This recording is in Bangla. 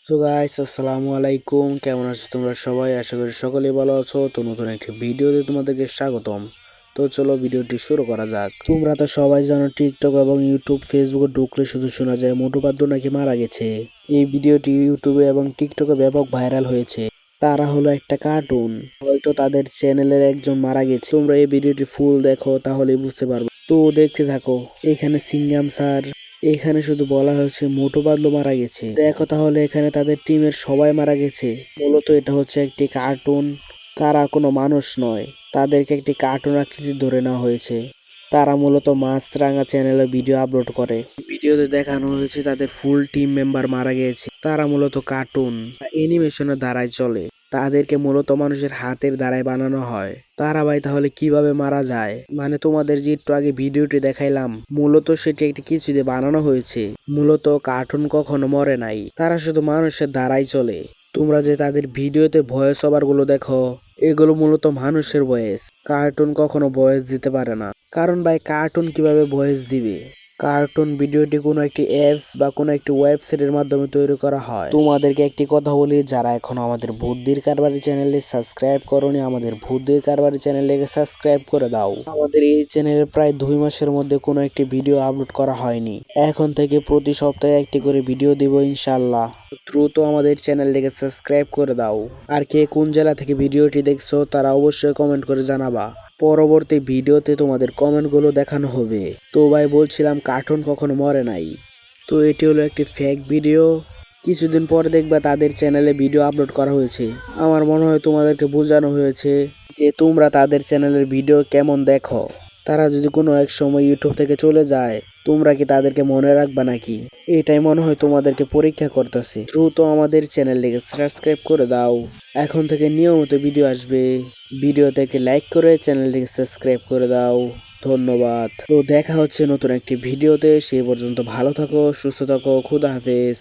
সো গাইস আসসালামু আলাইকুম, কেমন আছো তোমরা সবাই? আশা করি সকলেই ভালো আছো। তো নতুন একটি ভিডিওতে তোমাদেরকে স্বাগতম। তো চলো ভিডিওটি শুরু করা যাক। তোমরা তো সবাই জানো টিকটক এবং ইউটিউব ফেসবুকে ঢুকলে শুধু শোনা যায় মোটু পাতলু নাকি মারা গেছে। এই ভিডিওটি ইউটিউবে এবং টিকটকে ব্যাপক ভাইরাল হয়েছে। তারা হলো একটা কার্টুন, হয়তো তাদের চ্যানেলের একজন মারা গেছে। তোমরা এই ভিডিওটি ফুল দেখো তাহলেই বুঝতে পারবে। তো দেখতে থাকো। এখানে সিঙ্গাম স্যার, এখানে শুধু বলা হয়েছে মোটু পাতলু মারা গেছে। দেখো তাহলে এখানে তাদের টিমের সবাই মারা গেছে। মূলত এটা হচ্ছে একটি কার্টুন, তারা কোনো মানুষ নয়, তাদেরকে একটি কার্টুন আকৃতি ধরে নেওয়া হয়েছে। তারা মূলত মাছরাঙা চ্যানেলে ভিডিও আপলোড করে। ভিডিওতে দেখানো হয়েছে তাদের ফুল টিম মেম্বার মারা গিয়েছে। তারা মূলত কার্টুন অ্যানিমেশনের দ্বারাই চলে, তাদেরকে মূলত মানুষের হাতের দ্বারাই বানানো হয়। তারা ভাই তাহলে কিভাবে মারা যায়? মানে তোমাদের যে একটু আগে ভিডিওটি দেখাইলাম, মূলত সেটি একটি কিছু দিয়ে বানানো হয়েছে। মূলত কার্টুন কখনো মরে নাই, তারা শুধু মানুষের দ্বারাই চলে। তোমরা যে তাদের ভিডিওতে ভয়েস ওভার গুলো দেখো, এগুলো মূলত মানুষের ভয়েস। কার্টুন কখনো ভয়েস দিতে পারে না, কারণ ভাই কার্টুন কিভাবে ভয়েস দিবে? কার্টুন ভিডিওটি কোনো একটি অ্যাপস বা কোনো একটি ওয়েবসাইটের মাধ্যমে তৈরি করা হয়। তোমাদেরকে একটি কথা বলি, যারা এখনো আমাদের বুদ্ধির কারবারি চ্যানেলে সাবস্ক্রাইব করোনি, আমাদের বুদ্ধির কারবারি চ্যানেলটিকে সাবস্ক্রাইব করে দাও। আমাদের এই চ্যানেলে প্রায় 2 মাসের মধ্যে কোনো একটি ভিডিও আপলোড করা হয়নি। এখন থেকে প্রতি সপ্তাহে একটি করে ভিডিও দিব ইনশাআল্লাহ। দ্রুত আমাদের চ্যানেলটিকে সাবস্ক্রাইব করে দাও। আর কে কোন জেলা থেকে ভিডিওটি দেখছো তারা অবশ্যই কমেন্ট করে জানাবা। পরবর্তী ভিডিওতে তোমাদের কমেন্টগুলো দেখানো হবে। তো ভাই বলছিলাম কার্টুন কখনো মরে নাই। তো এটি হলো একটি ফেক ভিডিও। কিছুদিন পরে দেখবা তাদের চ্যানেলে ভিডিও আপলোড করা হয়েছে। আমার মনে হয় তোমাদেরকে বোঝানো হয়েছে যে তোমরা তাদের চ্যানেলের ভিডিও কেমন দেখো। তারা যদি কোনো এক সময় ইউটিউব থেকে চলে যায়, তোমরা কি তাদেরকে মনে রাখবা নাকি? এটাই মনে হয় তোমাদেরকে পরীক্ষা করতেছে। দ্রুত আমাদের চ্যানেলটিকে সাবস্ক্রাইব করে দাও। এখন থেকে নিয়মিত ভিডিও আসবে। ভিডিওতে একটি লাইক করে চ্যানেলটিকে সাবস্ক্রাইব করে দাও। ধন্যবাদ। তো দেখা হচ্ছে নতুন একটি ভিডিওতে। সেই পর্যন্ত ভালো থাকো, সুস্থ থাকো, খুদা হাফেজ।